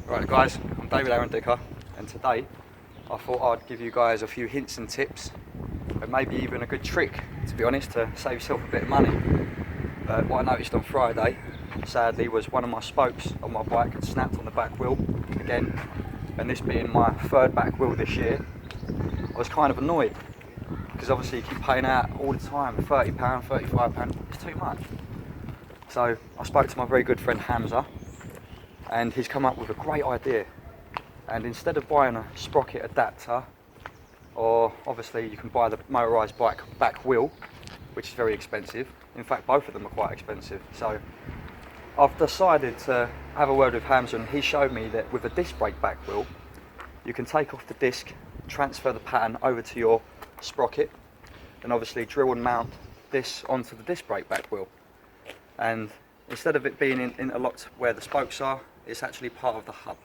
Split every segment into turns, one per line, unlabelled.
Right guys, I'm David Aaron-Dicker, and today I thought I'd give you guys a few hints and tips, and maybe even a good trick, to be honest, to save yourself a bit of money. What I noticed on Friday, sadly, was one of my spokes on my bike had snapped on the back wheel again, and this being my third back wheel this year, I was kind of annoyed, because obviously you keep paying out all the time, £30, £35, it's too much. So I spoke to my very good friend Hamza, and he's come up with a great idea. And instead of buying a sprocket adapter, or obviously you can buy the motorised bike back wheel, which is very expensive. In fact, both of them are quite expensive. So I've decided to have a word with Hamza, and he showed me that with a disc brake back wheel, you can take off the disc, transfer the pattern over to your sprocket, and obviously drill and mount this onto the disc brake back wheel. And instead of it being interlocked where the spokes are, it's actually part of the hub,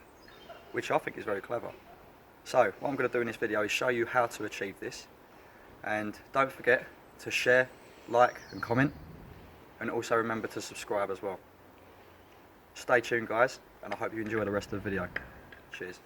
which I think is very clever. So what I'm going to do in this video is show you how to achieve this, and don't forget to share, like and comment, and also remember to subscribe as well. Stay tuned guys, and I hope you enjoy the rest of the video. Cheers.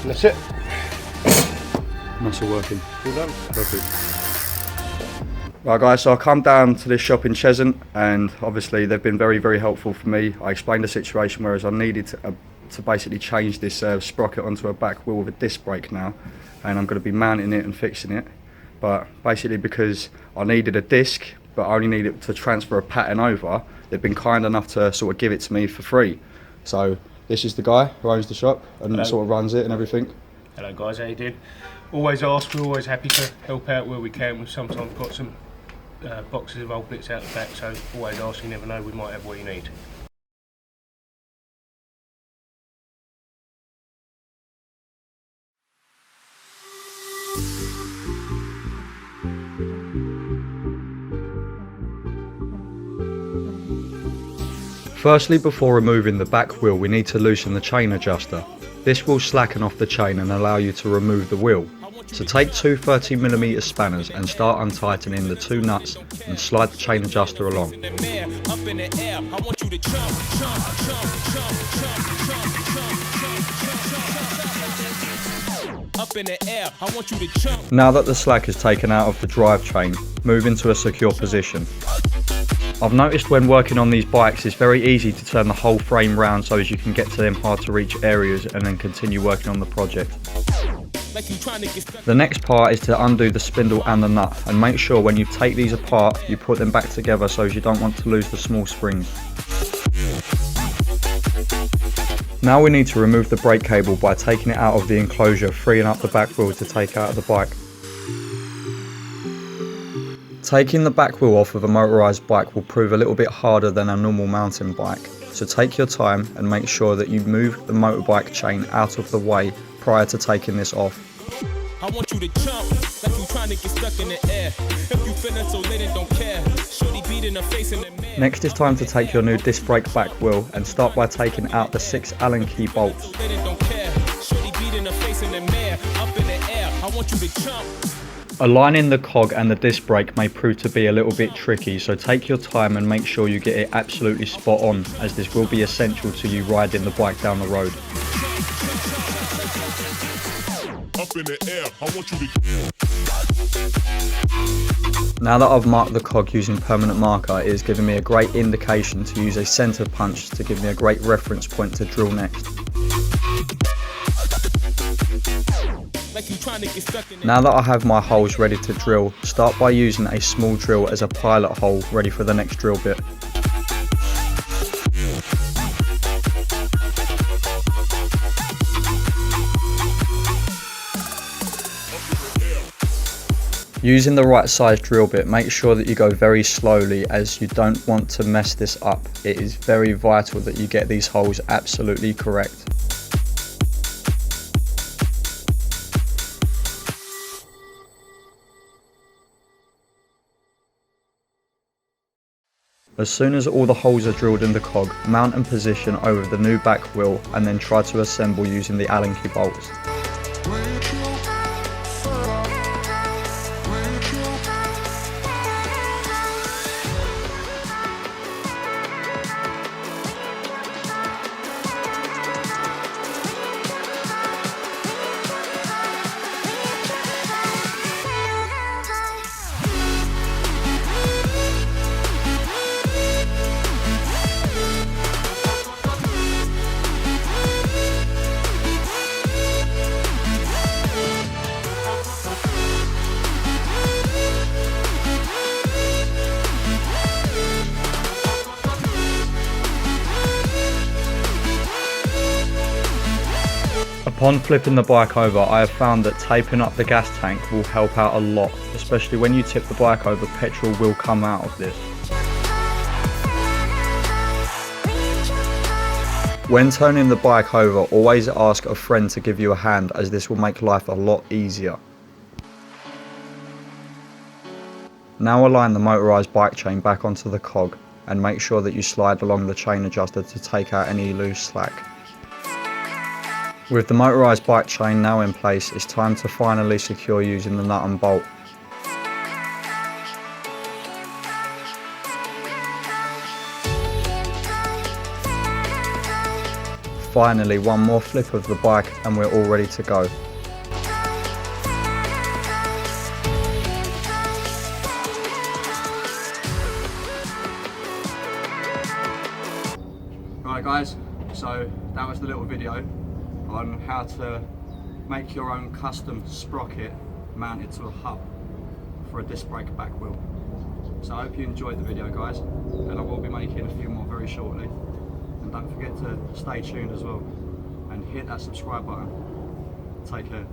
And that's it.
Muscle working.
All done.
Perfect. Right guys, so I come down to this shop in Cheshunt, and obviously they've been very helpful for me. I explained the situation, whereas I needed to basically change this sprocket onto a back wheel with a disc brake now, and I'm going to be mounting it and fixing it. But basically because I needed a disc, but I only needed to transfer a pattern over, they've been kind enough to sort of give it to me for free. So this is the guy who owns the shop and sort of runs it and everything.
Hello guys, how you doing? Always ask, we're always happy to help out where we can. We've sometimes got some boxes of old bits out the back, so always ask, you never know, we might have what you need.
Firstly, before removing the back wheel, we need to loosen the chain adjuster. This will slacken off the chain and allow you to remove the wheel. So take two 30mm spanners and start untightening the two nuts and slide the chain adjuster along. Now that the slack is taken out of the drivetrain, move into a secure position. I've noticed when working on these bikes it's very easy to turn the whole frame round so as you can get to them hard to reach areas and then continue working on the project. The next part is to undo the spindle and the nut, and make sure when you take these apart you put them back together so as you don't want to lose the small springs. Now we need to remove the brake cable by taking it out of the enclosure, freeing up the back wheel to take out of the bike. Taking the back wheel off of a motorised bike will prove a little bit harder than a normal mountain bike, so take your time and make sure that you move the motorbike chain out of the way prior to taking this off. I want you to jump like you trying to get stuck in the air. If you feeling so lit and don't care, shorty beating her face in the mirror. Next it's time to take your new disc brake back wheel and start by taking out the 6 Allen key bolts. Aligning the cog and the disc brake may prove to be a little bit tricky, so take your time and make sure you get it absolutely spot on, as this will be essential to you riding the bike down the road. Up in the air, I want you to... Now that I've marked the cog using permanent marker, it is giving me a great indication to use a centre punch to give me a great reference point to drill next. Now that I have my holes ready to drill, start by using a small drill as a pilot hole ready for the next drill bit. Using the right size drill bit, make sure that you go very slowly, as you don't want to mess this up. It is very vital that you get these holes absolutely correct. As soon as all the holes are drilled in the cog, mount and position over the new back wheel and then try to assemble using the Allen key bolts. Upon flipping the bike over, I have found that taping up the gas tank will help out a lot, especially when you tip the bike over, petrol will come out of this. When turning the bike over, always ask a friend to give you a hand, as this will make life a lot easier. Now align the motorised bike chain back onto the cog and make sure that you slide along the chain adjuster to take out any loose slack. With the motorised bike chain now in place, it's time to finally secure using the nut and bolt. Finally, one more flip of the bike and we're all ready to go. Right guys, so that was the little video on how to make your own custom sprocket mounted to a hub for a disc brake back wheel. So I hope you enjoyed the video guys, and I will be making a few more very shortly. And don't forget to stay tuned as well and hit that subscribe button. Take care.